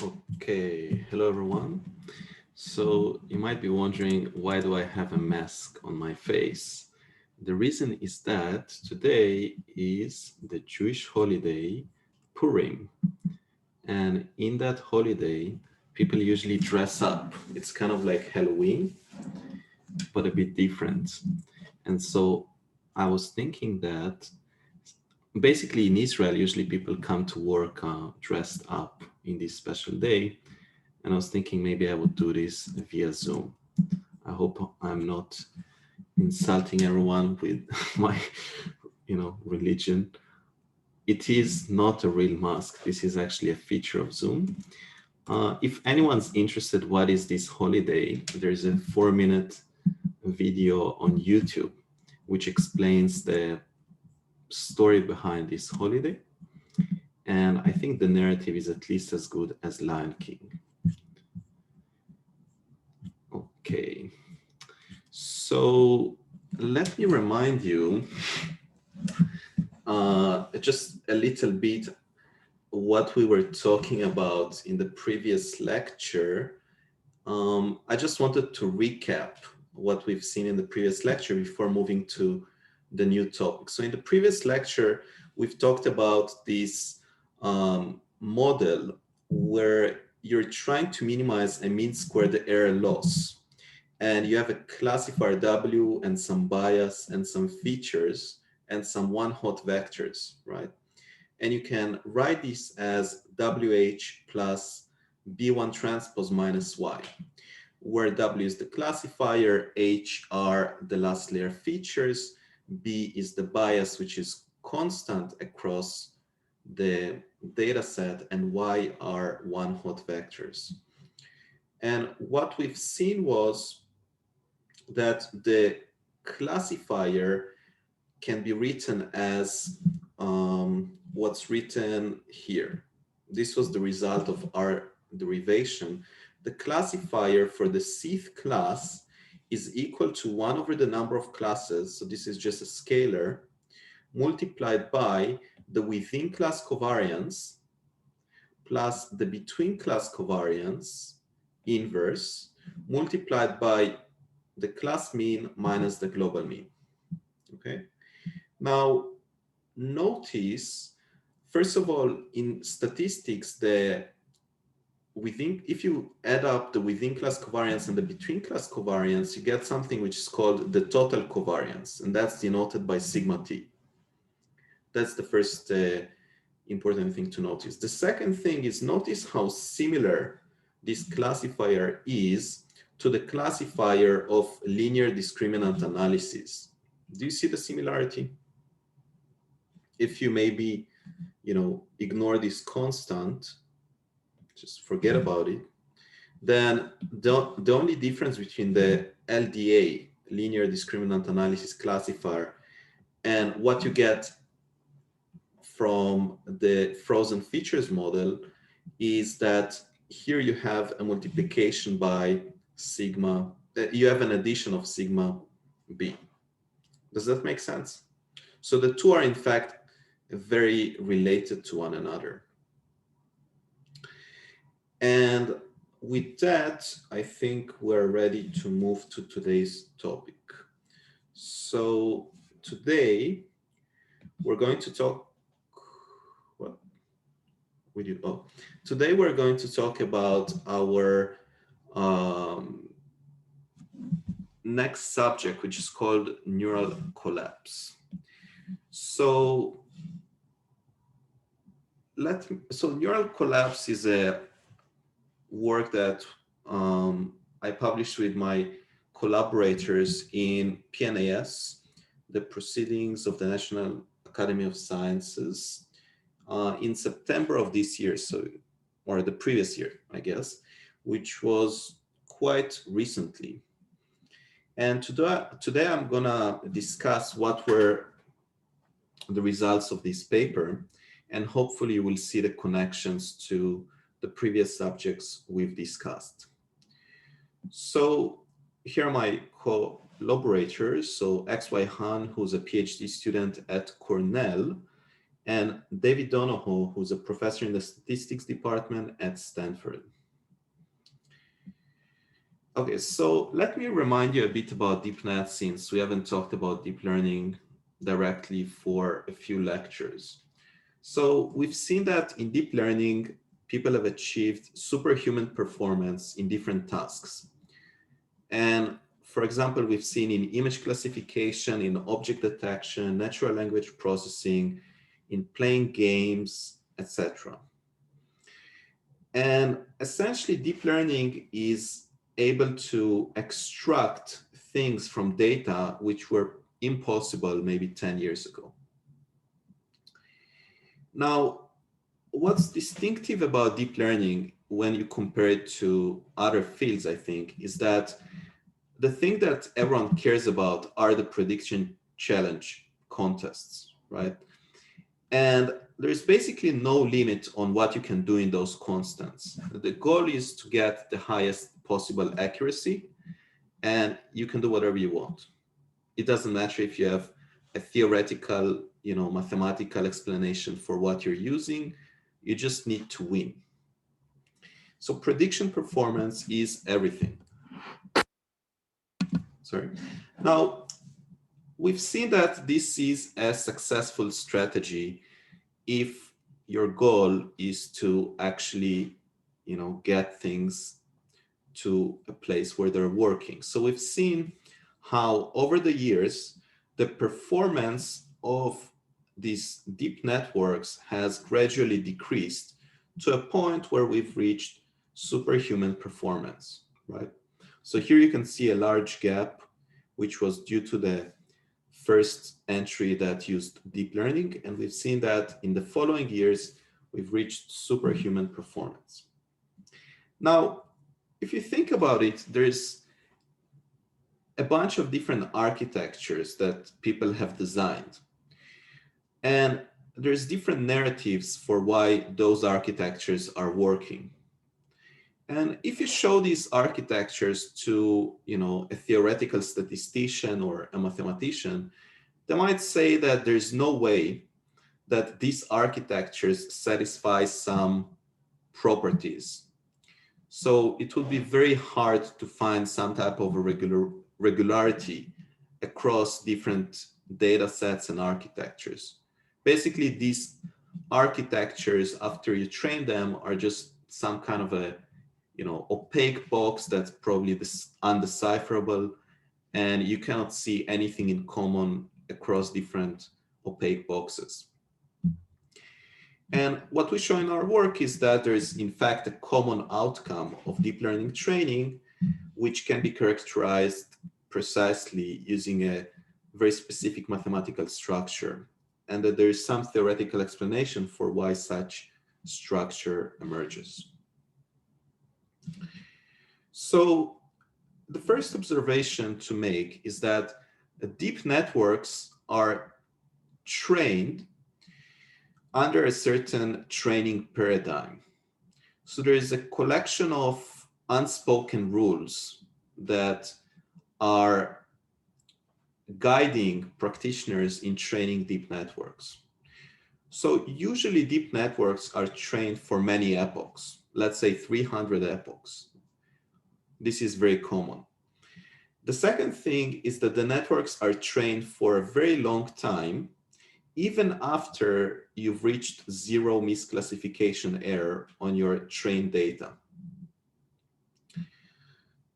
Okay, hello everyone. So you might be wondering, why do I have a mask on my face? The reason is that today is the Jewish holiday Purim. And in that holiday, people usually dress up. It's kind of like Halloween, but a bit different. And so I was thinking that basically in Israel, usually people come to work dressed up in this special day. And I was thinking maybe I would do this via Zoom. I hope I'm not insulting everyone with my, religion. It is not a real mask. This is actually a feature of Zoom. If anyone's interested, what is this holiday? There's a 4-minute video on YouTube which explains the story behind this holiday. And I think the narrative is at least as good as Lion King. Okay. So let me remind you just a little bit what we were talking about in the previous lecture. I just wanted to recap what we've seen in the previous lecture before moving to the new topic. So in the previous lecture, we've talked about this model where you're trying to minimize a mean squared error loss. And you have a classifier W and some bias and some features and some one-hot vectors, right? And you can write this as WH plus B1 transpose minus Y, where W is the classifier, H are the last layer features, B is the bias, which is constant across the data set, and Y are one-hot vectors. And what we've seen was that the classifier can be written as what's written here. This was the result of our derivation. The classifier for the Cth class is equal to 1 over the number of classes, so this is just a scalar, multiplied by the within class covariance plus the between class covariance inverse multiplied by the class mean minus the global mean. Okay. Now, notice, first of all, in statistics, if you add up the within class covariance and the between class covariance, you get something which is called the total covariance, and that's denoted by sigma t. That's the first important thing to notice. The second thing is, notice how similar this classifier is to the classifier of linear discriminant analysis. Do you see the similarity? If you maybe, ignore this constant, just forget about it, then the only difference between the LDA, linear discriminant analysis classifier, and what you get from the frozen features model is that here you have a multiplication by sigma, you have an addition of sigma b. Does that make sense? So the two are in fact very related to one another. And with that, I think we're ready to move to today's topic. So today we're going to talk, what we do? Oh, today we're going to talk about our next subject, which is called neural collapse. So neural collapse is a work that I published with my collaborators in PNAS, the Proceedings of the National Academy of Sciences, in September of this year, or the previous year, I guess, which was quite recently. And today I'm gonna discuss what were the results of this paper, and hopefully you will see the connections to the previous subjects we've discussed. So here are my collaborators. So XY Han, who's a PhD student at Cornell, and David Donohoe, who's a professor in the statistics department at Stanford. Okay, so let me remind you a bit about DeepNet, since we haven't talked about deep learning directly for a few lectures. So we've seen that in deep learning, people have achieved superhuman performance in different tasks. And for example, we've seen in image classification, in object detection, natural language processing, in playing games, etc. And essentially, deep learning is able to extract things from data which were impossible maybe 10 years ago. Now, what's distinctive about deep learning when you compare it to other fields, I think, is that the thing that everyone cares about are the prediction challenge contests, right? And there's basically no limit on what you can do in those constants. The goal is to get the highest possible accuracy, and you can do whatever you want. It doesn't matter if you have a theoretical, mathematical explanation for what you're using. You just need to win. So prediction performance is everything. Sorry. Now, we've seen that this is a successful strategy if your goal is to actually, get things to a place where they're working. So we've seen how over the years, the performance of these deep networks has gradually decreased to a point where we've reached superhuman performance, right? So here you can see a large gap, which was due to the first entry that used deep learning. And we've seen that in the following years, we've reached superhuman performance. Now, if you think about it, there's a bunch of different architectures that people have designed. And there's different narratives for why those architectures are working. And if you show these architectures to, a theoretical statistician or a mathematician, they might say that there's no way that these architectures satisfy some properties. So it would be very hard to find some type of a regularity across different data sets and architectures. Basically, these architectures, after you train them, are just some kind of a opaque box that's probably undecipherable, and you cannot see anything in common across different opaque boxes. And what we show in our work is that there is, in fact, a common outcome of deep learning training, which can be characterized precisely using a very specific mathematical structure, and that there is some theoretical explanation for why such structure emerges. So the first observation to make is that deep networks are trained under a certain training paradigm. So there is a collection of unspoken rules that are guiding practitioners in training deep networks. So usually deep networks are trained for many epochs, let's say 300 epochs. This is very common. The second thing is that the networks are trained for a very long time, even after you've reached zero misclassification error on your trained data.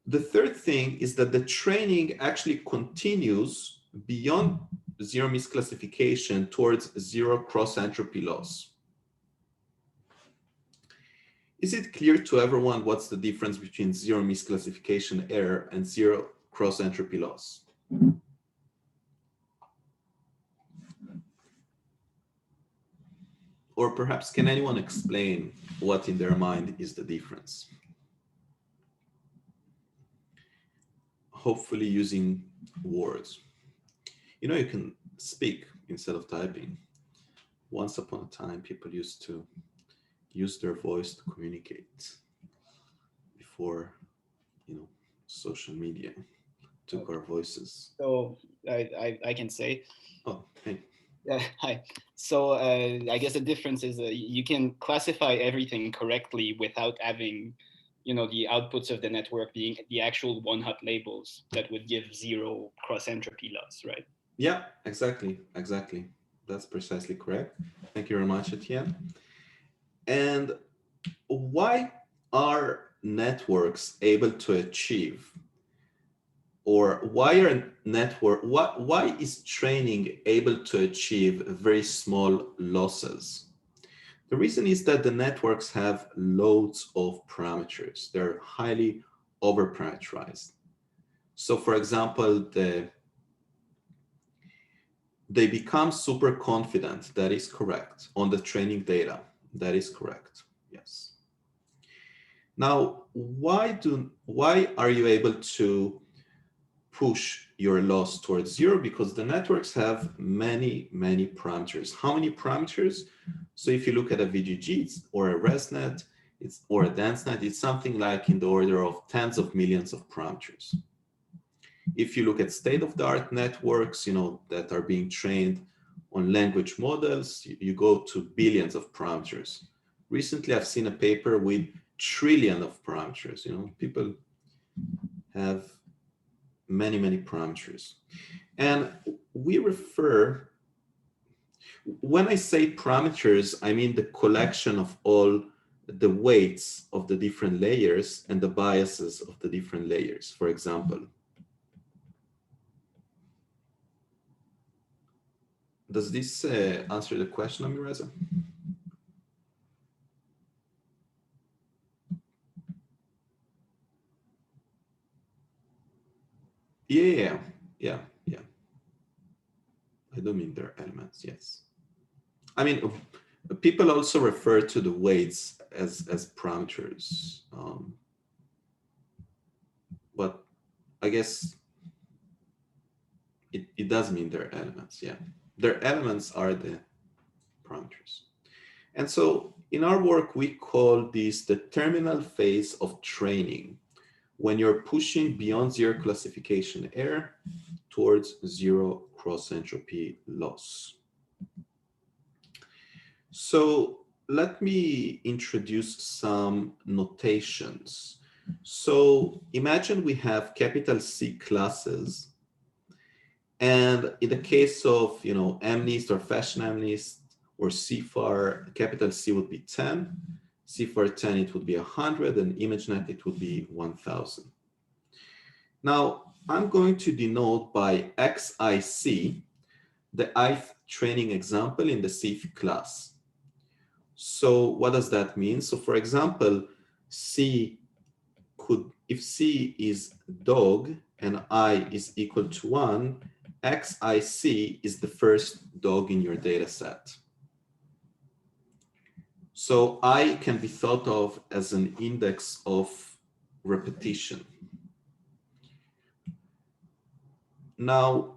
The third thing is that the training actually continues beyond zero misclassification towards zero cross-entropy loss. Is it clear to everyone what's the difference between zero misclassification error and zero cross-entropy loss? Or perhaps can anyone explain what in their mind is the difference? Hopefully using words. You can speak instead of typing. Once upon a time, people used to use their voice to communicate before, social media took our voices. So I can say. Oh, hey. Hi. So I guess the difference is you can classify everything correctly without having, the outputs of the network being the actual one-hot labels that would give zero cross-entropy loss, right? Yeah, exactly, exactly. That's precisely correct. Thank you very much, Etienne. And why are networks able to achieve, or why is training able to achieve very small losses? The reason is that the networks have loads of parameters. They're highly over-parameterized. So for example, they become super confident, that is correct, on the training data. That is correct, yes. Now, why are you able to push your loss towards zero? Because the networks have many, many parameters. How many parameters? So if you look at a VGG or a ResNet, or a DenseNet, it's something like in the order of tens of millions of parameters. If you look at state-of-the-art networks, that are being trained on language models, you go to billions of parameters. Recently, I've seen a paper with trillion of parameters. People have many, many parameters. And we refer, when I say parameters, I mean the collection of all the weights of the different layers and the biases of the different layers. For example, does this answer the question, Amireza? Yeah, yeah, yeah. I do mean they're elements, yes. I mean, people also refer to the weights as parameters, but I guess it does mean they're elements, yeah. Their elements are the parameters. And so in our work, we call this the terminal phase of training, when you're pushing beyond zero classification error towards zero cross entropy loss. So let me introduce some notations. So imagine we have capital C classes, and in the case of MNIST or Fashion MNIST or CIFAR, capital C would be 10, CIFAR 10 it would be 100, and ImageNet it would be 1000. Now I'm going to denote by XIC the ith training example in the CIF class. So what does that mean? So for example, if C is dog and I is equal to 1, XIC is the first dog in your data set. So I can be thought of as an index of repetition. Now,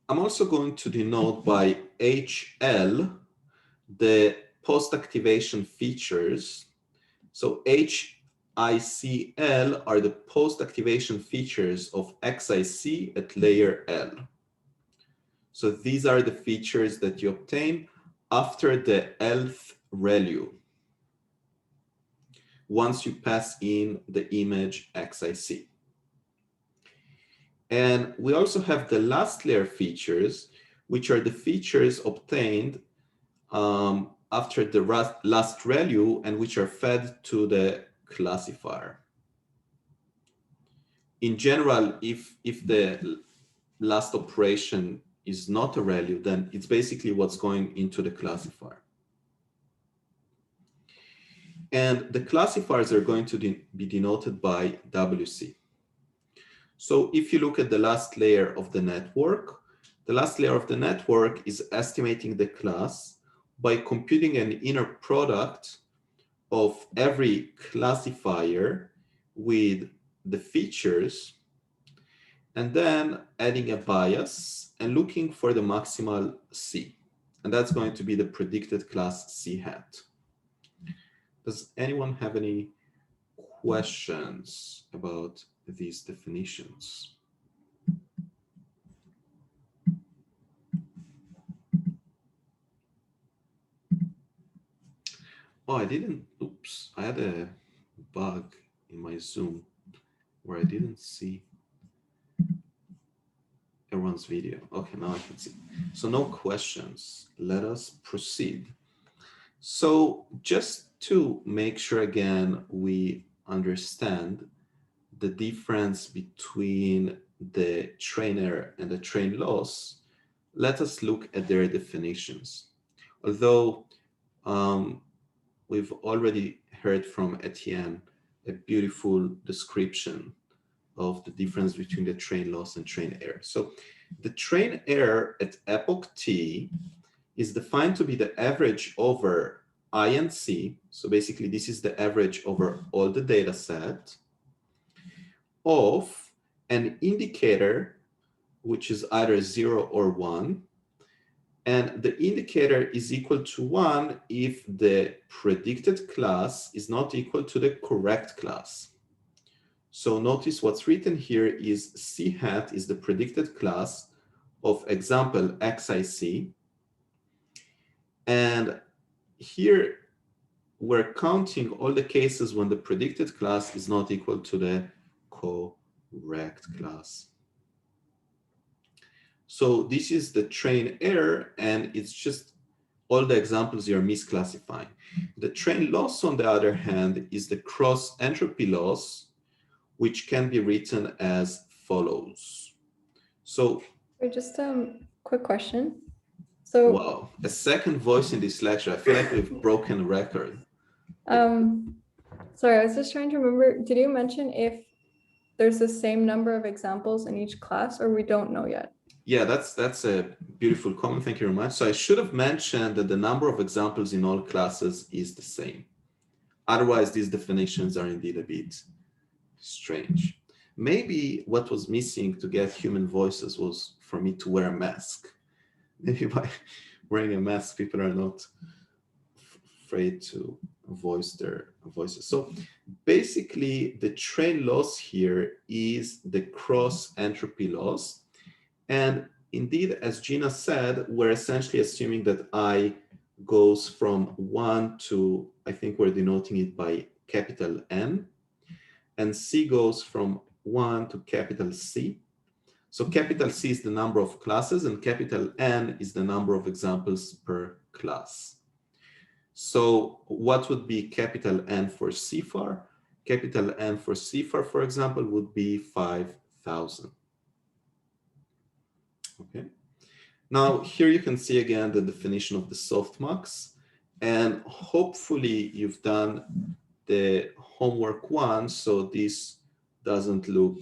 I'm also going to denote by HL the post-activation features. So HICL are the post-activation features of XIC at layer L. So these are the features that you obtain after the Lth ReLU, once you pass in the image XIC. And we also have the last layer features, which are the features obtained after the last ReLU and which are fed to the classifier. In general, if the last operation is not a ReLU, then it's basically what's going into the classifier. And the classifiers are going to be denoted by WC. So if you look at the last layer of the network, the last layer of the network is estimating the class by computing an inner product of every classifier with the features, and then adding a bias and looking for the maximal C. And that's going to be the predicted class C hat. Does anyone have any questions about these definitions? Oh, I didn't, oops, I had a bug in my Zoom where I didn't see everyone's video. Okay, now I can see. So no questions. Let us proceed. So just to make sure again, we understand the difference between the train error and the train loss, let us look at their definitions. Although we've already heard from Etienne a beautiful description of the difference between the train loss and train error. So the train error at epoch t is defined to be the average over I and C. So basically this is the average over all the data set of an indicator, which is either 0 or 1. And the indicator is equal to 1 if the predicted class is not equal to the correct class. So notice what's written here is C hat is the predicted class of example XIC. And here we're counting all the cases when the predicted class is not equal to the correct class. So this is the train error, and it's just all the examples you're misclassifying. The train loss, on the other hand, is the cross entropy loss, which can be written as follows. So just quick question. So wow, a second voice in this lecture. I feel like we've broken a record. sorry, I was just trying to remember, did you mention if there's the same number of examples in each class, or we don't know yet? Yeah, that's a beautiful comment. Thank you very much. So I should have mentioned that the number of examples in all classes is the same. Otherwise, these definitions are indeed a bit strange. Maybe what was missing to get human voices was for me to wear a mask. Maybe by wearing a mask, people are not afraid to voice their voices. So basically, the train loss here is the cross entropy loss. And indeed, as Gina said, we're essentially assuming that I goes from 1 to, I think we're denoting it by capital N, and C goes from 1 to capital C. So capital C is the number of classes, and capital N is the number of examples per class. So what would be capital N for CIFAR? Capital N for CIFAR, for example, would be 5,000. Okay. Now here you can see again the definition of the softmax, and hopefully you've done the homework one, so this doesn't look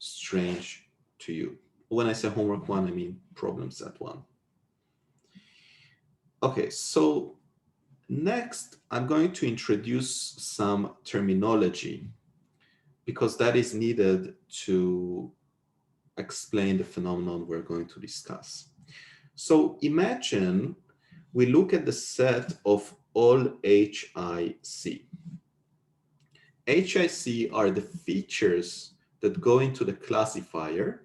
strange to you. When I say homework one, I mean problem set one. Okay, so next I'm going to introduce some terminology because that is needed to explain the phenomenon we're going to discuss. So imagine we look at the set of all HIC. HIC are the features that go into the classifier,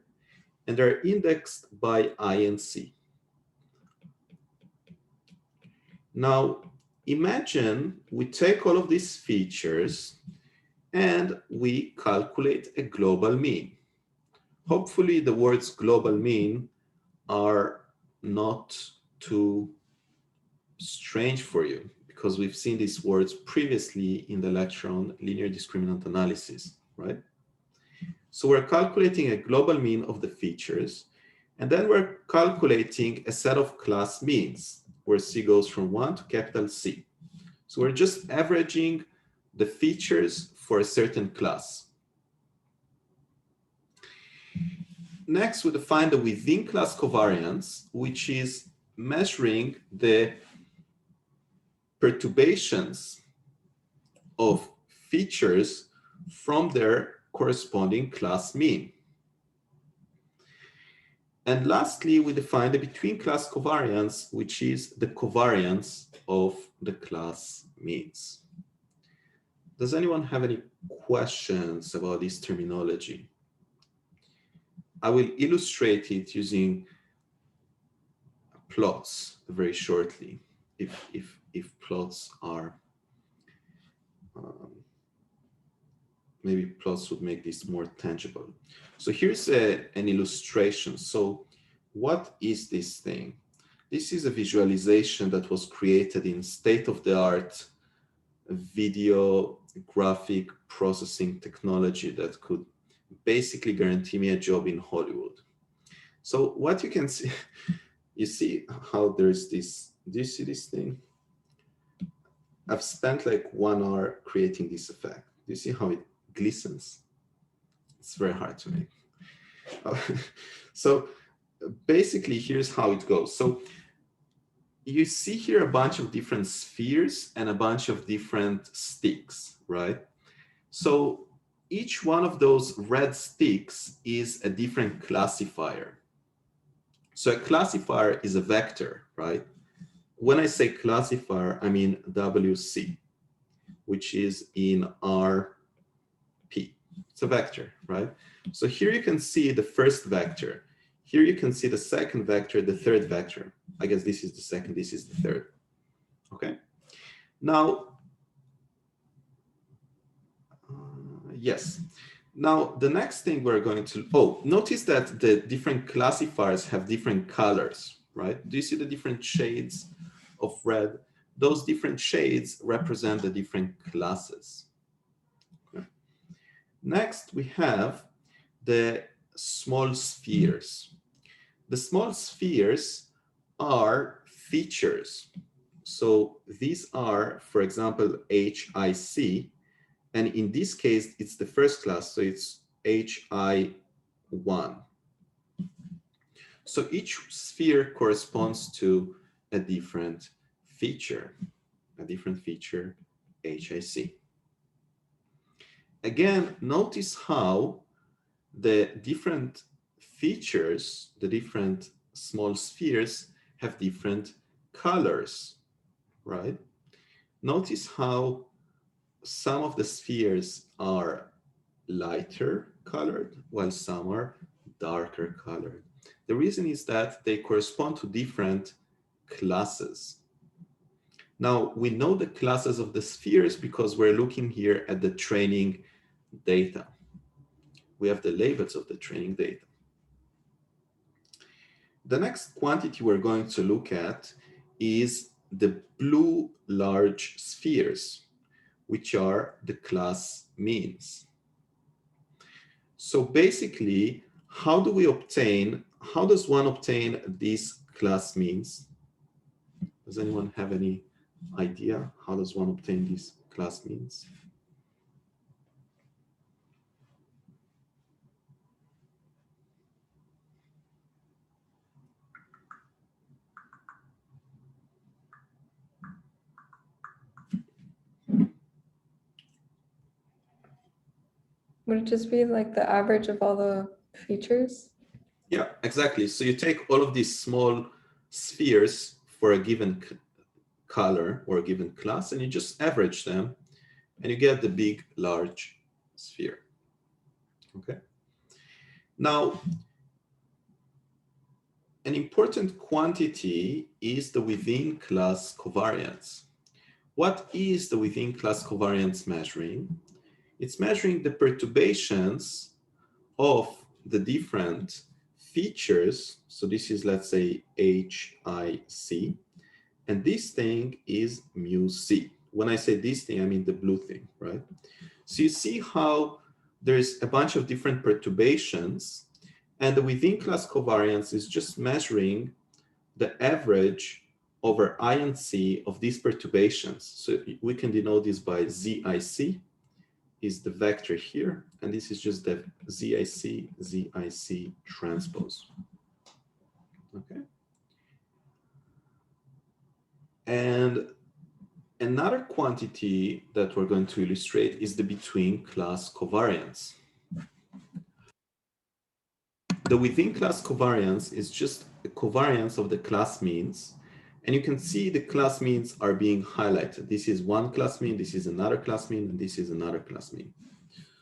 and they're indexed by I and C. Now, imagine we take all of these features and we calculate a global mean. Hopefully the words global mean are not too strange for you because we've seen these words previously in the lecture on linear discriminant analysis, right? So we're calculating a global mean of the features, and then we're calculating a set of class means where C goes from 1 to capital C. So we're just averaging the features for a certain class. Next, we define the within class covariance, which is measuring the perturbations of features from their corresponding class mean. And lastly, we define the between class covariance, which is the covariance of the class means. Does anyone have any questions about this terminology? I will illustrate it using plots very shortly, if plots are maybe plots would make this more tangible. So here's an illustration. So what is this thing? This is a visualization that was created in state-of-the-art video graphic processing technology that could basically guarantee me a job in Hollywood. So what you can see, you see how there's this, do you see this thing? I've spent like 1 hour creating this effect. Do you see how it glistens? It's very hard to make. So basically, here's how it goes. So you see here a bunch of different spheres and a bunch of different sticks, right? So each one of those red sticks is a different classifier. So a classifier is a vector, right? When I say classifier, I mean WC, which is in RP. It's a vector, right? So here you can see the first vector. Here you can see the second vector, the third vector. I guess this is the second, this is the third. Okay. Now, yes. Now, the next thing we're going to, notice that the different classifiers have different colors, right? Do you see the different shades of red? Those different shades represent the different classes. Okay. Next, we have the small spheres. The small spheres are features. So these are, for example, HIC. And in this case, it's the first class, so it's HI1. So each sphere corresponds to a different feature, HIC. Again, notice how the different features, the different small spheres have different colors, right? Notice how some of the spheres are lighter colored while some are darker colored. The reason is that they correspond to different classes. Now, we know the classes of the spheres because we're looking here at the training data. We have the labels of the training data. The next quantity we're going to look at is the blue large spheres, which are the class means. So basically, how does one obtain these class means? Does anyone have any idea? How does one obtain these class means? Would it just be like the average of all the features? Yeah, exactly. So you take all of these small spheres for a given color or a given class, and you just average them, and you get the big, large sphere. Okay. Now, an important quantity is the within-class covariance. What is the within-class covariance measuring? It's measuring the perturbations of the different features. So this is, let's say, HIC, and this thing is mu C. When I say this thing, I mean the blue thing, right? So you see how there's a bunch of different perturbations, and the within-class covariance is just measuring the average over I and C of these perturbations. So we can denote this by ZIC, is the vector here, and this is just the ZIC transpose. Okay. And another quantity that we're going to illustrate is the between-class covariance. The within-class covariance is just a covariance of the class means, and you can see the class means are being highlighted. This is one class mean, this is another class mean, and this is another class mean.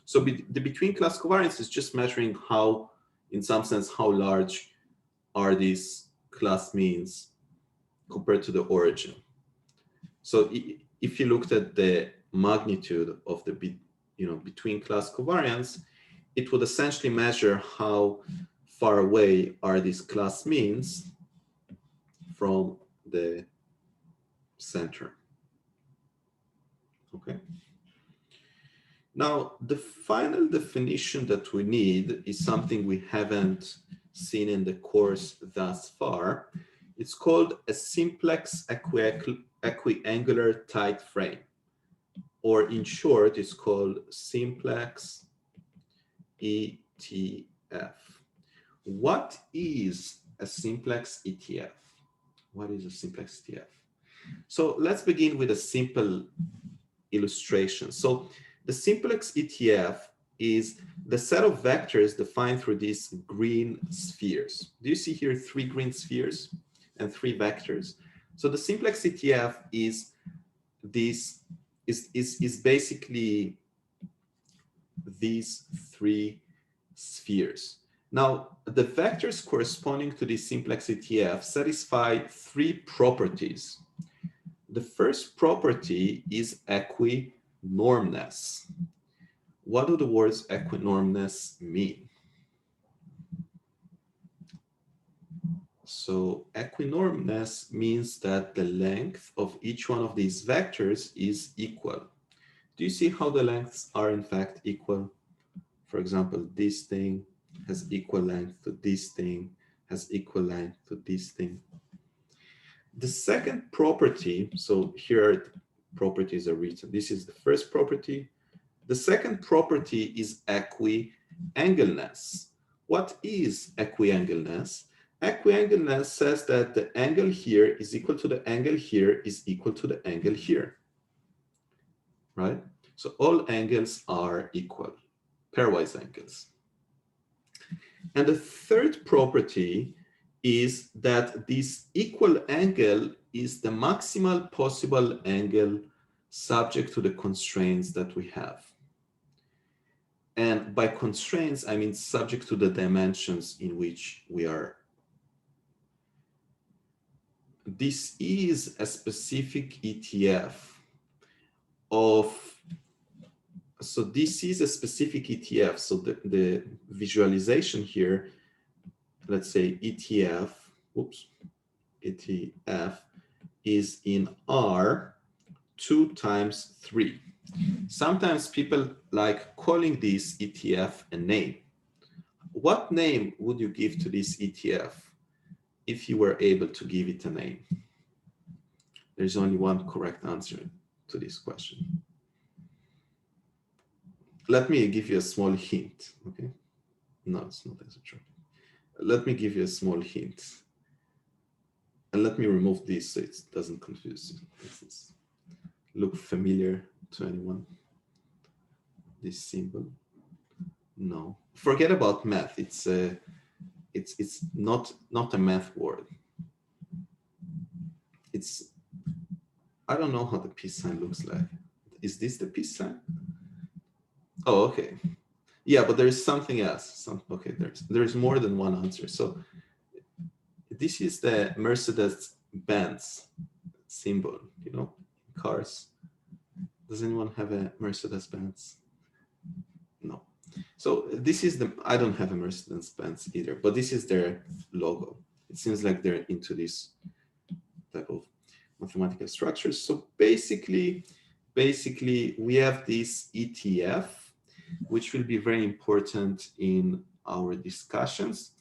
So the between-class covariance is just measuring how, in some sense, how large are these class means compared to the origin. So if you looked at the magnitude of the between class covariance, it would essentially measure how far away are these class means from the center. Okay. Now, the final definition that we need is something we haven't seen in the course thus far. It's called a simplex equiangular tight frame, or in short, it's called simplex ETF. What is a simplex ETF? What is a simplex ETF? So let's begin with a simple illustration. So the simplex ETF is the set of vectors defined through these green spheres. Do you see here 3 green spheres and 3 vectors? So the simplex ETF is basically these 3 spheres. Now, the vectors corresponding to the simplex ETF satisfy 3 properties. The first property is equinormness. What do the words equinormness mean? So equinormness means that the length of each one of these vectors is equal. Do you see how the lengths are in fact equal? For example, this thing has equal length to this thing, has equal length to this thing. The second property, so here properties are written. This is the first property. The second property is equiangleness. What is equiangleness? Equiangleness says that the angle here is equal to the angle here is equal to the angle here, right? So all angles are equal, pairwise angles. And the third property is that this equal angle is the maximal possible angle subject to the constraints that we have. And by constraints, I mean subject to the dimensions in which we are. This is a specific ETF so this is a specific ETF. So the visualization here, let's say ETF is in R 2 times 3. Sometimes people like calling this ETF a name. What name would you give to this ETF if you were able to give it a name? There's only one correct answer to this question. Let me give you a small hint, okay? No, it's not isotropic. Let me give you a small hint. And let me remove this so it doesn't confuse you. Does this look familiar to anyone? This symbol? No. Forget about math. It's not a math word. I don't know how the peace sign looks like. Is this the peace sign? Oh, okay. Yeah, but there's something else. Okay, there's more than one answer. So this is the Mercedes-Benz symbol, cars. Does anyone have a Mercedes-Benz? No. So this is I don't have a Mercedes-Benz either, but this is their logo. It seems like they're into this type of mathematical structures. So basically we have this ETF, which will be very important in our discussions.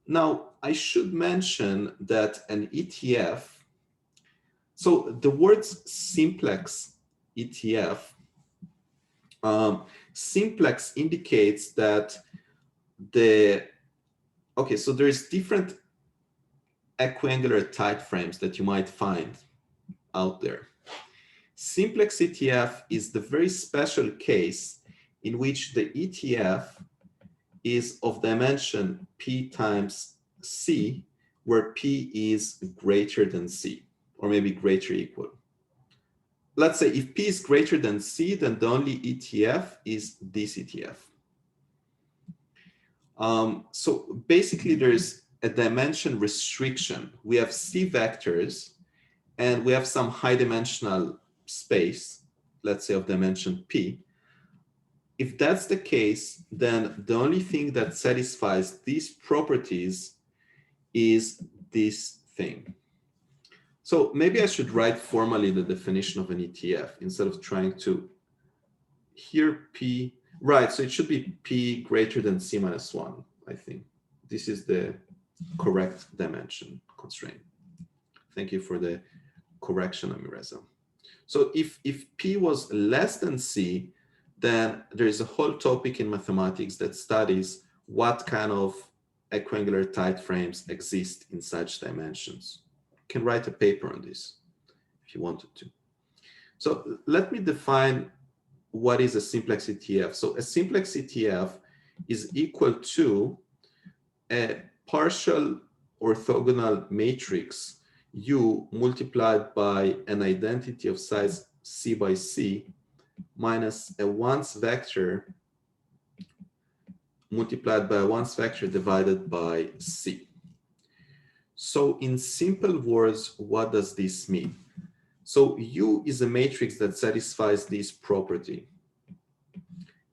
Now, I should mention that an ETF, so the words simplex ETF, simplex indicates that so there's different equiangular tight frames that you might find out there. Simplex ETF is the very special case in which the ETF is of dimension P times C, where P is greater than C, or maybe greater or equal. Let's say if P is greater than C, then the only ETF is this ETF. So basically there's a dimension restriction. We have C vectors and we have some high dimensional space, let's say of dimension P. if that's the case, then the only thing that satisfies these properties is this thing. So maybe I should write formally the definition of an ETF instead of trying to, here P, right, so it should be P greater than C minus 1, I think. This is the correct dimension constraint. Thank you for the correction, Amireza. So if P was less than C, then there is a whole topic in mathematics that studies what kind of equiangular tight frames exist in such dimensions. You can write a paper on this if you wanted to. So let me define what is a simplex ETF. So a simplex ETF is equal to a partial orthogonal matrix U multiplied by an identity of size C by C minus a once vector multiplied by a once vector divided by C. So in simple words, what does this mean? So U is a matrix that satisfies this property.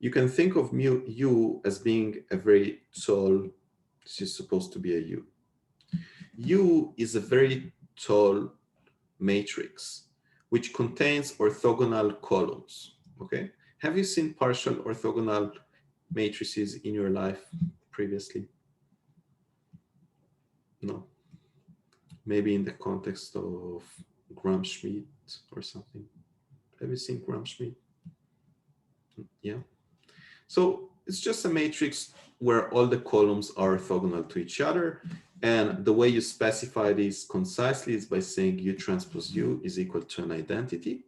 You can think of mu U as being a very tall, this is supposed to be a U. U is a very tall matrix which contains orthogonal columns, okay? Have you seen partial orthogonal matrices in your life previously? No. Maybe in the context of Gram-Schmidt or something. Have you seen Gram-Schmidt? Yeah. So it's just a matrix where all the columns are orthogonal to each other. And the way you specify this concisely is by saying U transpose U is equal to an identity.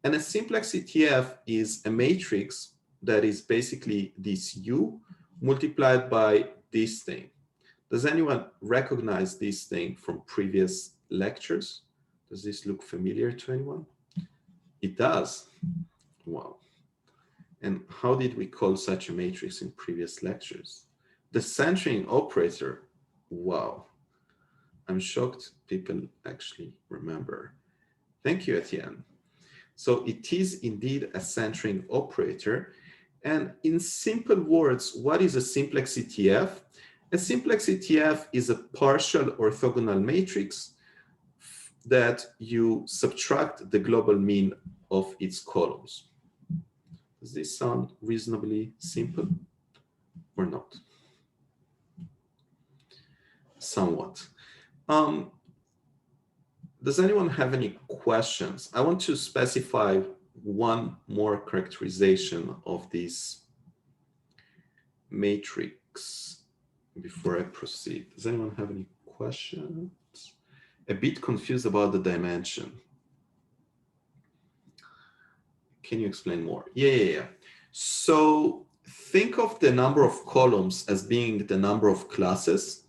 And a simplex ETF is a matrix that is basically this U multiplied by this thing. Does anyone recognize this thing from previous lectures? Does this look familiar to anyone? It does. Wow. And how did we call such a matrix in previous lectures? The centering operator. Wow. I'm shocked people actually remember. Thank you, Etienne. So it is indeed a centering operator. And in simple words, what is a simplex ETF? A simplex ETF is a partial orthogonal matrix that you subtract the global mean of its columns. Does this sound reasonably simple or not? Somewhat. Does anyone have any questions? I want to specify one more characterization of this matrix before I proceed. Does anyone have any questions? A bit confused about the dimension. Can you explain more? Yeah. So think of the number of columns as being the number of classes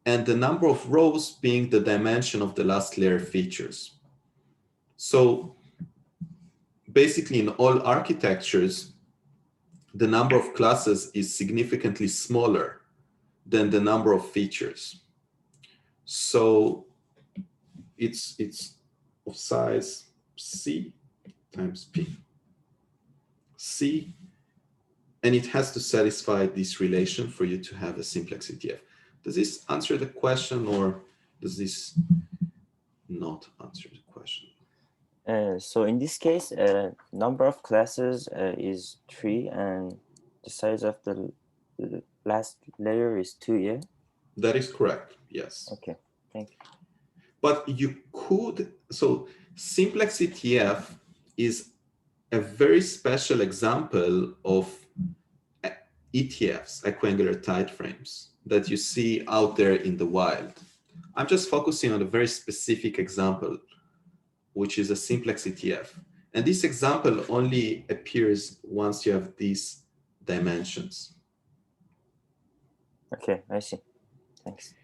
and the number of rows being the dimension of the last layer features. So basically in all architectures, the number of classes is significantly smaller than the number of features. So it's of size C times P. C, and it has to satisfy this relation for you to have a simplex ETF. Does this answer the question, or does this not answer the question? So in this case, number of classes is 3, and the size of the last layer is 2, yeah? That is correct, yes. Okay, thank you. But you could, so simplex ETF is a very special example of ETFs, equiangular tight frames, that you see out there in the wild. I'm just focusing on a very specific example, which is a simplex ETF. And this example only appears once you have these dimensions. Okay, I see. Thanks.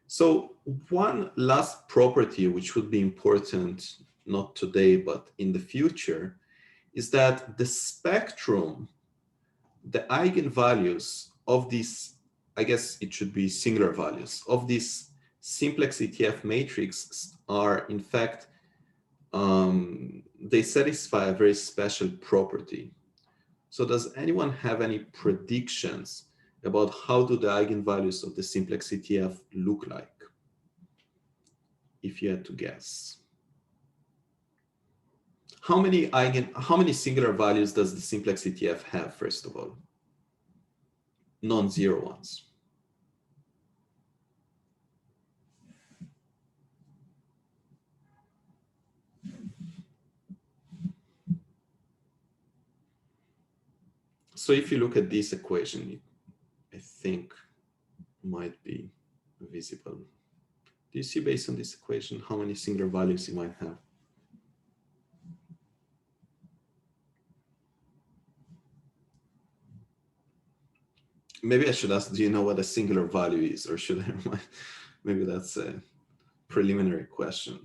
So one last property which would be important, not today, but in the future, is that the spectrum, the eigenvalues of these, I guess it should be singular values, of this simplex ETF matrix are in fact, they satisfy a very special property. So does anyone have any predictions about how do the eigenvalues of the simplex CTF look like? If you had to guess. How many singular values does the simplex CTF have, first of all? Non-zero ones. So if you look at this equation, I think might be visible. Do you see, based on this equation, how many singular values you might have? Maybe I should ask, do you know what a singular value is, or should I? Maybe that's a preliminary question.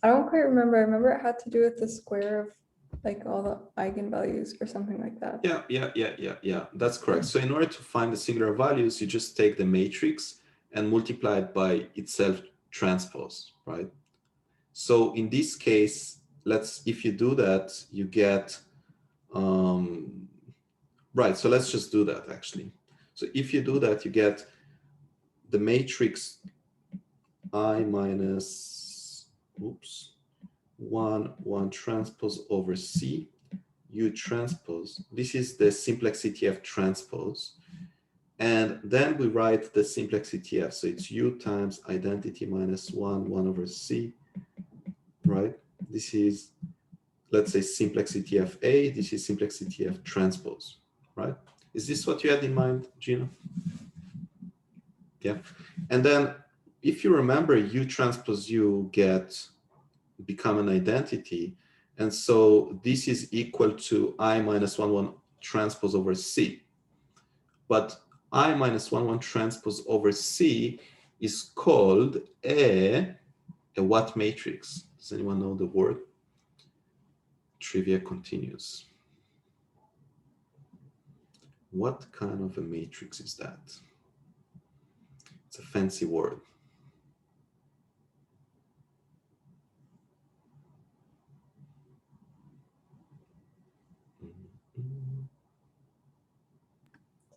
I don't quite remember. I remember it had to do with the square of like all the eigenvalues or something like that. Yeah. That's correct. So in order to find the singular values, you just take the matrix and multiply it by itself transpose, right? So in this case, if you do that, you get, right, so let's just do that actually. So if you do that, you get the matrix I minus, 1 transpose over C, U transpose. This is the simplex CTF transpose. And then we write the simplex CTF. So it's U times identity minus 1 over C, right? This is, let's say, simplex CTF A. This is simplex CTF transpose, right? Is this what you had in mind, Gina? Yeah. And then if you remember, U transpose U become an identity. And so this is equal to I minus 1 transpose over C. But I minus 1 transpose over C is called a what matrix? Does anyone know the word? Trivia continues. What kind of a matrix is that? It's a fancy word.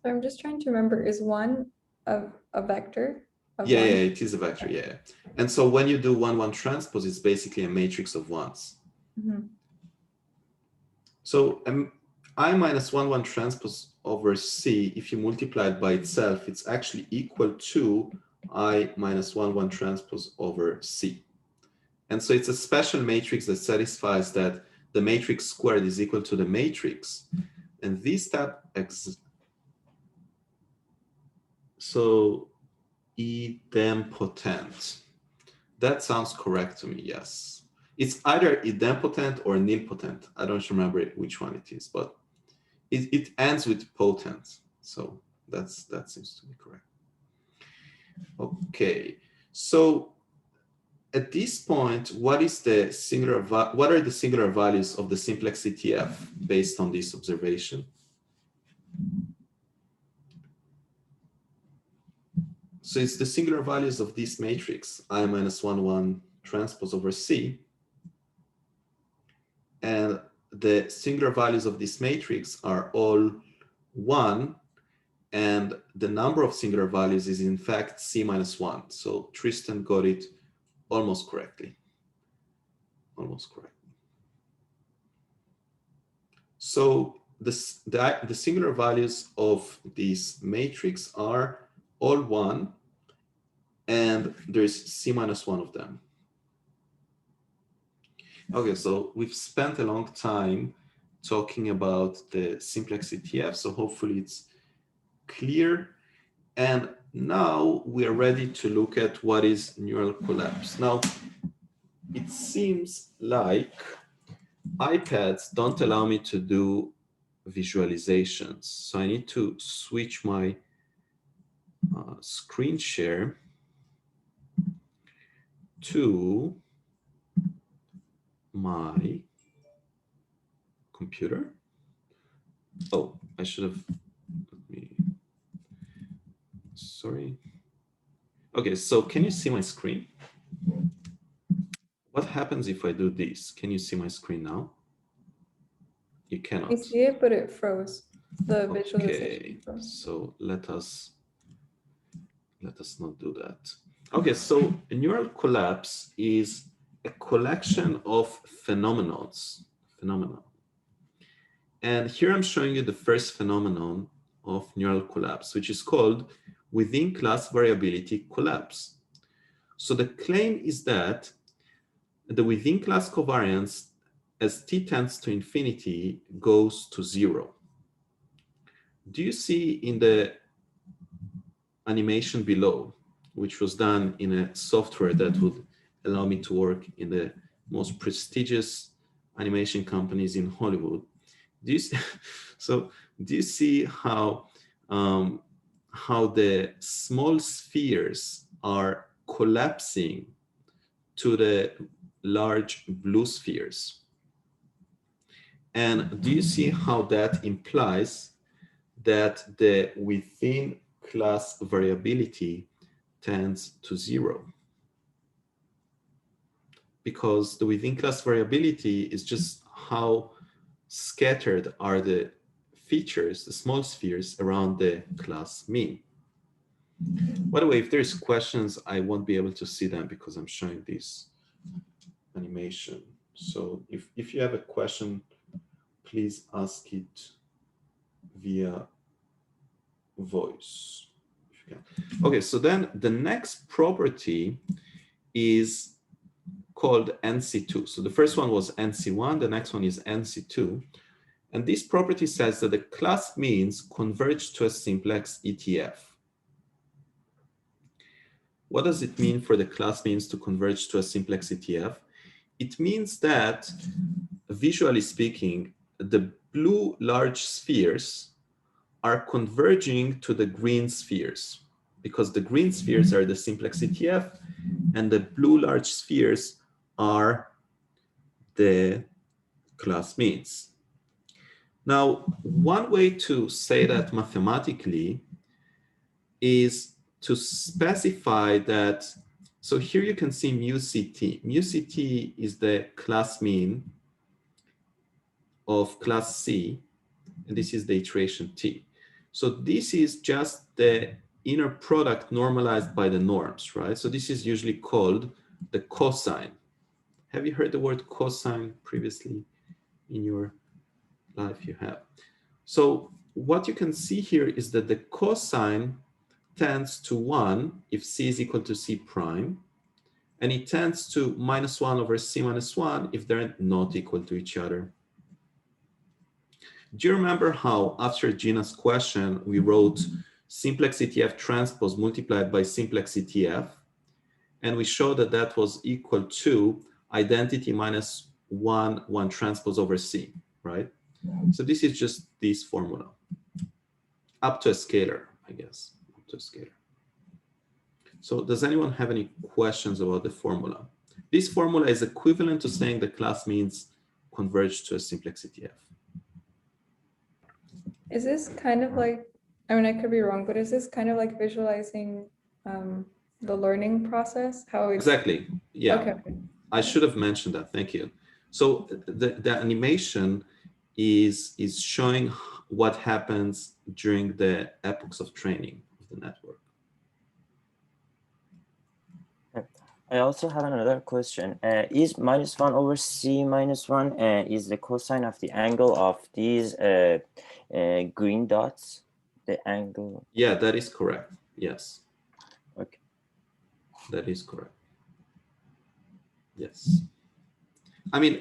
So I'm just trying to remember, is one of a vector? Yeah, it is a vector, yeah. And so when you do 1 transpose, it's basically a matrix of ones. Mm-hmm. So I minus 1 transpose over C, if you multiply it by itself, it's actually equal to I minus 1 transpose over C. And so it's a special matrix that satisfies that the matrix squared is equal to the matrix. And this type, so idempotent. That sounds correct to me, yes. It's either idempotent or nilpotent. I don't remember which one it is, but it ends with potent. So that seems to be correct. Okay, so at this point, what are the singular values of the simplex CTF based on this observation? So it's the singular values of this matrix, I minus 1 transpose over C. And the singular values of this matrix are all 1. And the number of singular values is in fact C minus 1. So Tristan got it almost correctly. Almost correctly. So the singular values of this matrix are all 1, and there's C minus 1 of them. Okay, so we've spent a long time talking about the simplex CTF, so hopefully it's clear. And now we are ready to look at what is neural collapse. Now, it seems like iPads don't allow me to do visualizations. So I need to switch my screen share to my computer. Oh, I should have, sorry. Okay, so can you see my screen? What happens if I do this? Can you see my screen now? You cannot. I see it, but it froze. The visualization Okay, froze. so let us not do that. Okay, so a neural collapse is a collection of phenomena. And here I'm showing you the first phenomenon of neural collapse, which is called within class variability collapse. So the claim is that the within class covariance as t tends to infinity goes to 0. Do you see in the animation below, which was done in a software that would allow me to work in the most prestigious animation companies in Hollywood? Do you see, so do you see how the small spheres are collapsing to the large blue spheres? And do you see how that implies that the within class variability tends to 0? Because the within class variability is just how scattered are the features, the small spheres around the class mean. By the way, if there's questions, I won't be able to see them because I'm showing this animation. So if you have a question, please ask it via voice. If you can. Okay, so then the next property is called NC2. So the first one was NC1, the next one is NC2. And this property says that the class means converge to a simplex ETF. What does it mean for the class means to converge to a simplex ETF? It means that, visually speaking, the blue large spheres are converging to the green spheres, because the green spheres are the simplex ETF and the blue large spheres are the class means. Now, one way to say that mathematically is to specify that. So here you can see mu CT. Mu CT is the class mean of class C, and this is the iteration T. So this is just the inner product normalized by the norms, right? So this is usually called the cosine. Have you heard the word cosine previously in your life? You have. So what you can see here is that the cosine tends to 1 if C is equal to C prime, and it tends to -1 over C minus 1 if they're not equal to each other. Do you remember how after Gina's question, we wrote simplex ETF transpose multiplied by simplex ETF, and we showed that that was equal to identity minus 1 transpose over C, right? So this is just this formula up to a scalar, I guess, up to a scalar. So does anyone have any questions about the formula? This formula is equivalent to saying the class means converge to a simplex ETF. Is this kind of like, I mean, I could be wrong, but is this kind of like visualizing the learning process? How it's Exactly, yeah. Okay. I should have mentioned that, thank you. So the animation is showing what happens during the epochs of training of the network. I also have another question. Is -1 over C minus 1 is the cosine of the angle of these green dots? The angle? Yeah, that is correct. Yes. Okay. That is correct. Yes. I mean,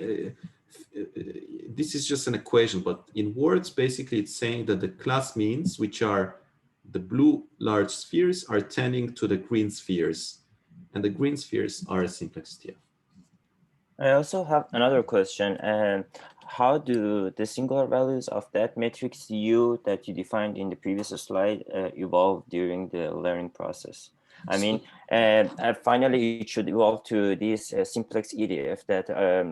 this is just an equation, but in words, basically it's saying that the class means, which are the blue large spheres, are tending to the green spheres, and the green spheres are a simplex ETF. I also have another question. How do the singular values of that matrix U that you defined in the previous slide evolve during the learning process? I mean, finally, it should evolve to this simplex ETF that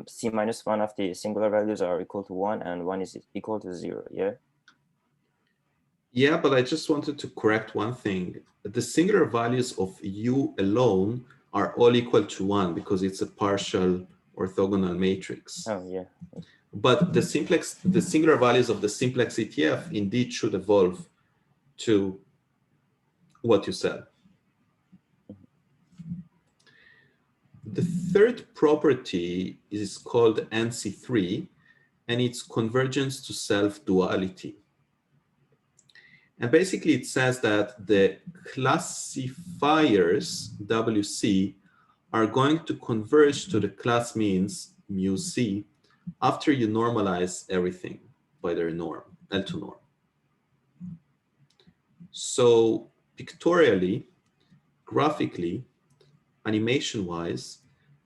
C minus 1 of the singular values are equal to 1 and 1 is equal to 0, yeah? Yeah, but I just wanted to correct one thing. The singular values of U alone are all equal to 1 because it's a partial orthogonal matrix. Oh, yeah. But the singular values of the simplex ETF indeed should evolve to what you said. The third property is called NC3, and it's convergence to self-duality. And basically it says that the classifiers WC are going to converge to the class means mu C after you normalize everything by their norm, L2 norm. So pictorially, graphically, animation-wise,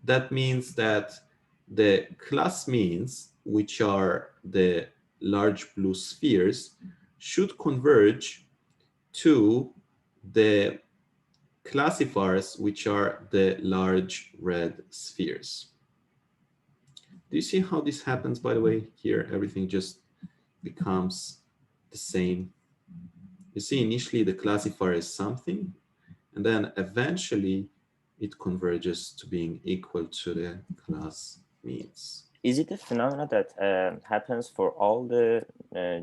that means that the class means, which are the large blue spheres, should converge to the classifiers, which are the large red spheres. Do you see how this happens, by the way? Here, everything just becomes the same. You see, initially the classifier is something, and then eventually it converges to being equal to the class means. Is it a phenomenon that happens for all the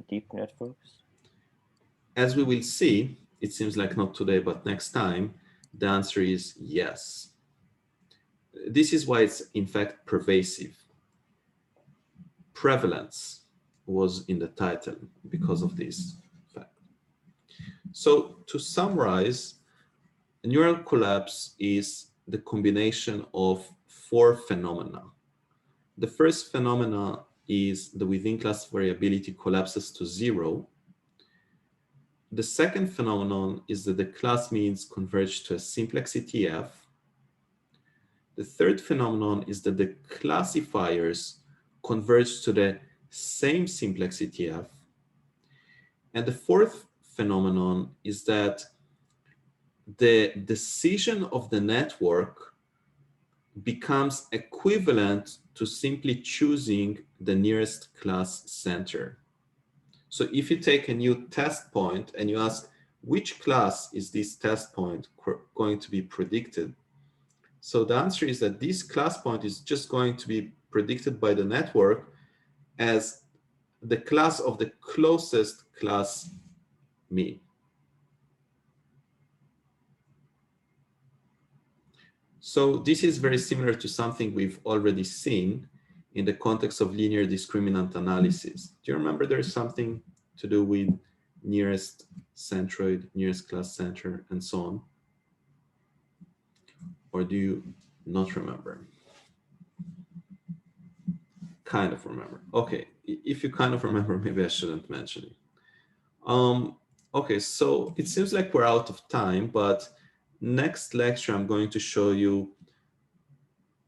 deep networks? As we will see, it seems like not today, but next time, the answer is yes. This is why it's in fact pervasive. Prevalence was in the title because of this fact. So to summarize, a neural collapse is the combination of 4 phenomena. The first phenomena is the within class variability collapses to 0. The second phenomenon is that the class means converge to a simplex ETF. The third phenomenon is that the classifiers converge to the same simplex ETF. And the fourth phenomenon is that the decision of the network becomes equivalent to simply choosing the nearest class center. So if you take a new test point and you ask, which class is this test point going to be predicted? So the answer is that this class point is just going to be predicted by the network as the class of the closest class mean. So this is very similar to something we've already seen in the context of linear discriminant analysis. Do you remember there's something to do with nearest centroid, nearest class center, and so on? Or do you not remember? Kind of remember. Okay, if you kind of remember, maybe I shouldn't mention it. Okay, so it seems like we're out of time, but next lecture, I'm going to show you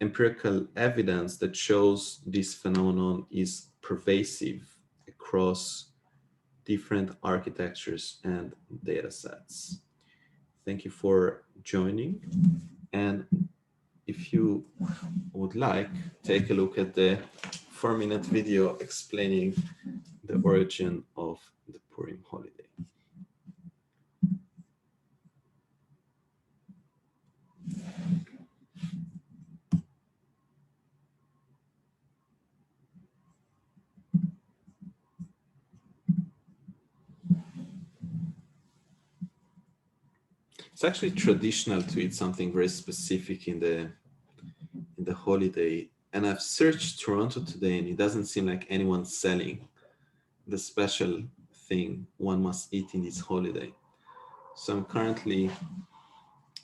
empirical evidence that shows this phenomenon is pervasive across different architectures and data sets. Thank you for joining. And if you would like, take a look at the 4-minute video explaining the origin of the Purim holiday. It's actually traditional to eat something very specific in the holiday. And I've searched Toronto today and it doesn't seem like anyone's selling the special thing one must eat in this holiday. So I'm currently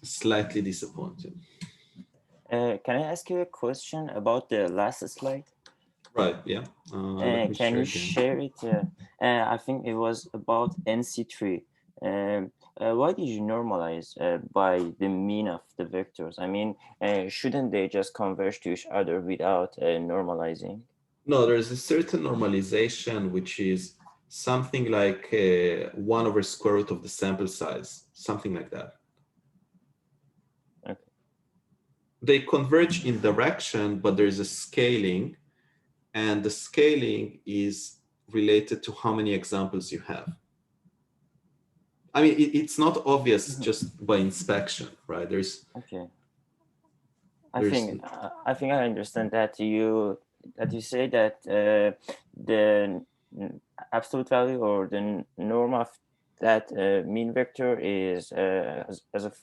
slightly disappointed. Can I ask you a question about the last slide? Right, yeah. Can you share it? I think it was about NC3. Why did you normalize by the mean of the vectors? I mean, shouldn't they just converge to each other without normalizing? No, there's a certain normalization, which is something like 1 over square root of the sample size, something like that. Okay. They converge in direction, but there's a scaling, and the scaling is related to how many examples you have. I mean, it's not obvious just by inspection, right? There's okay. I think I understand that you say that the absolute value or the norm of that mean vector is as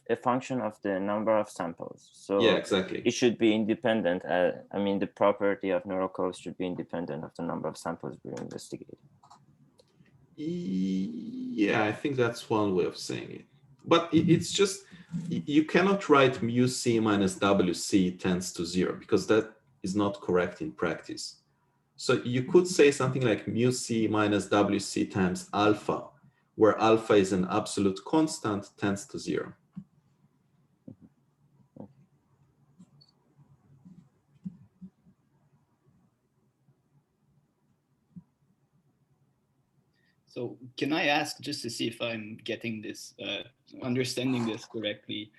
a function of the number of samples. So Yeah, exactly. it should be independent. I mean, the property of neural codes should be independent of the number of samples we're investigating. Yeah, I think that's one way of saying it. But it's just, you cannot write mu c minus wc tends to 0 because that is not correct in practice. So you could say something like mu c minus wc times alpha, where alpha is an absolute constant, tends to 0. So can I ask, just to see if I'm getting this, understanding this correctly?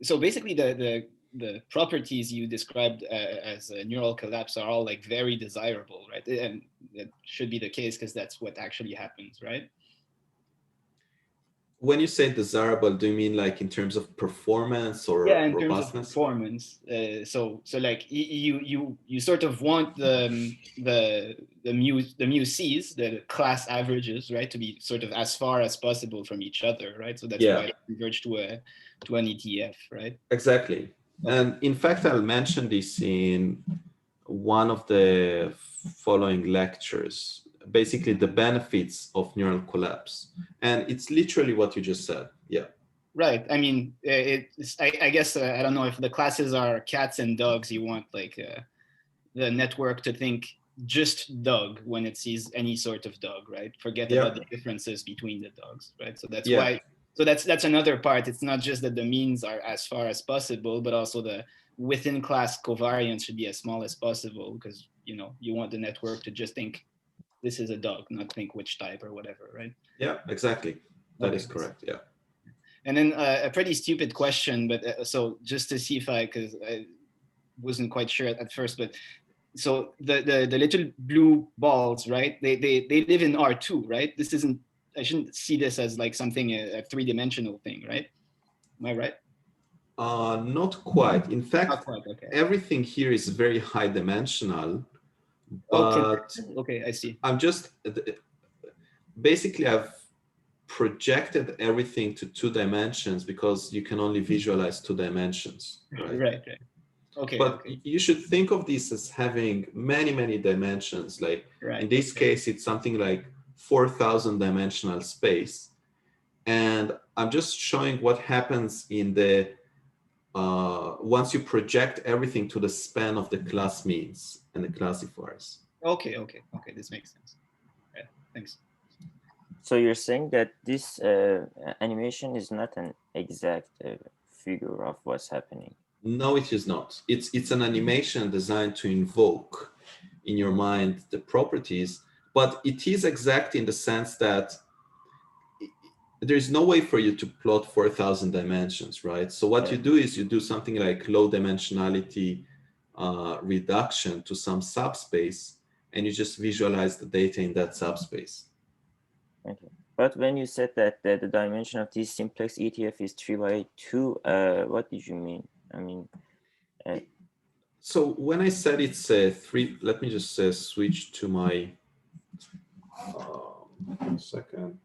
So basically the properties you described as a neural collapse are all like very desirable, right? And that should be the case because that's what actually happens, right? When you say desirable, do you mean like in terms of performance or yeah, in robustness? terms of performance. So like you sort of want the mu c's, the class averages, right, to be sort of as far as possible from each other, right? So that's why it converge to an ETF, right? Exactly. And in fact, I'll mention this in one of the following lectures, basically the benefits of neural collapse. And it's literally what you just said. Yeah. Right. I mean, I guess, I don't know if the classes are cats and dogs, you want like the network to think just dog when it sees any sort of dog, right? Forget about the differences between the dogs, right? So that's why, so that's another part. It's not just that the means are as far as possible, but also the within class covariance should be as small as possible, because, you know, you want the network to just think this is a dog, not think which type or whatever, right? Yeah, exactly. That is correct. Yeah. And then a pretty stupid question, but so just to see if because I wasn't quite sure at first, but so the little blue balls, right? They live in R2, right? This isn't, I shouldn't see this as like something, a three-dimensional thing, right? Am I right? Not quite. In fact, Not quite, okay. Everything here is very high dimensional, but okay, I see. I'm just, basically I've projected everything to 2 dimensions because you can only visualize 2 dimensions, right? Right. Okay. But you should think of this as having many dimensions. Like in this case, it's something like 4,000 dimensional space. And I'm just showing what happens in the, once you project everything to the span of the class means and the classifiers. Okay, this makes sense. Yeah, thanks. So you're saying that this animation is not an exact figure of what's happening? No, it is not. It's an animation designed to invoke in your mind the properties, but it is exact in the sense that there's no way for you to plot 4,000 dimensions, right? So what you do is you do something like low dimensionality reduction to some subspace, and you just visualize the data in that subspace. Okay. But when you said that the dimension of this simplex ETF is 3 by 2, what did you mean? I mean, so when I said it's a 3, let me just switch to my, 1 second.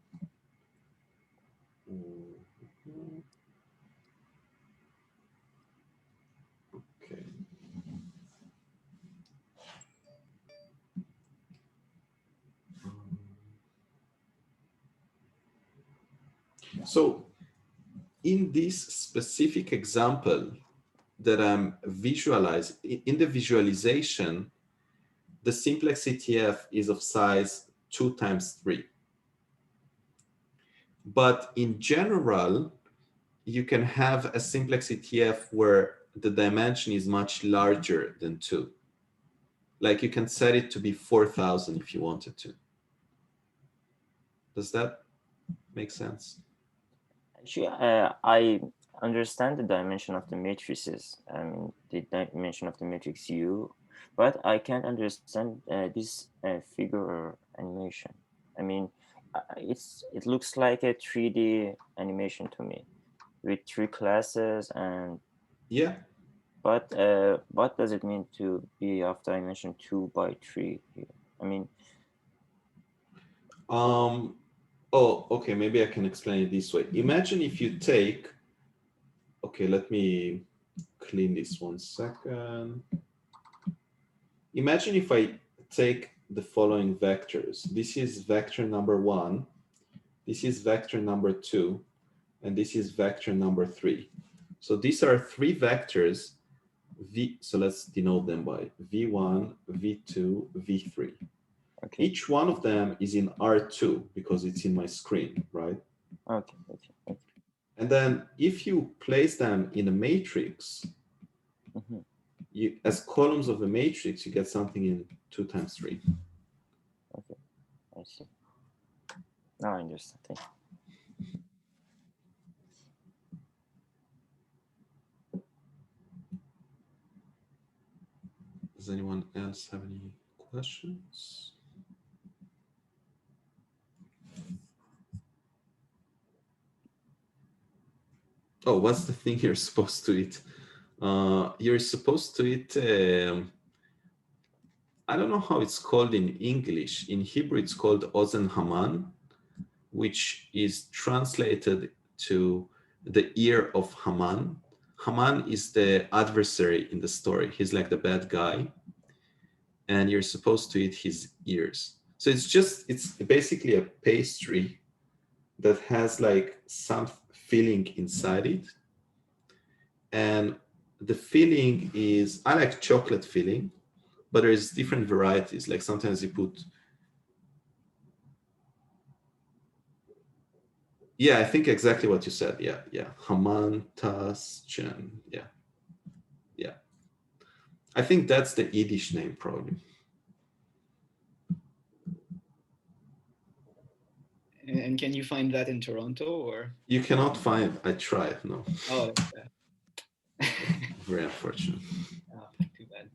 Okay. So in this specific example that I'm visualizing, in the visualization, the simplex ETF is of size 2 times 3. But in general, you can have a simplex ETF where the dimension is much larger than 2. Like you can set it to be 4,000 if you wanted to. Does that make sense? Actually, I understand the dimension of the matrices, I mean, the dimension of the matrix U, but I can't understand this figure or animation. I mean, it looks like a 3D animation to me with 3 classes and... Yeah. But what does it mean to be of dimension 2 by 3 here? I mean, Oh, okay, maybe I can explain it this way. Imagine if you take, okay, let me clean this 1 second. Imagine if I take the following vectors. This is vector number 1, this is vector number 2, and this is vector number 3. So these are 3 vectors, so let's denote them by V1, V2, V3. okay. Each one of them is in R2 because it's in my screen, right? Okay, okay, okay. And then if you place them in a matrix, Mhm. as columns of a matrix, you get something in 2 times 3. Okay, I see. Now I understand. Thank you. Does anyone else have any questions? Oh, what's the thing you're supposed to eat? You're supposed to eat, I don't know how it's called in English. In Hebrew, it's called Ozen Haman, which is translated to the ear of Haman. Haman is the adversary in the story. He's like the bad guy. And you're supposed to eat his ears. So it's basically a pastry that has like some filling inside it. And the filling is, I like chocolate filling, but there's different varieties. Like sometimes you put, yeah, I think exactly what you said. Yeah, yeah. Haman, Tas, Chen. Yeah, yeah. I think that's the Yiddish name probably. And can you find that in Toronto or? You cannot find, I tried, no. Oh, that's bad. Very unfortunate. Oh, too bad.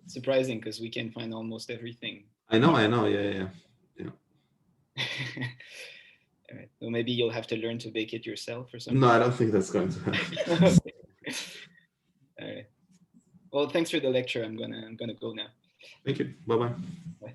Surprising because we can find almost everything. I know, yeah. All right. So maybe you'll have to learn to bake it yourself or something. No, I don't think that's going to happen. Okay. All right. Well, thanks for the lecture. I'm gonna go now. Thank you. Bye-bye. Bye.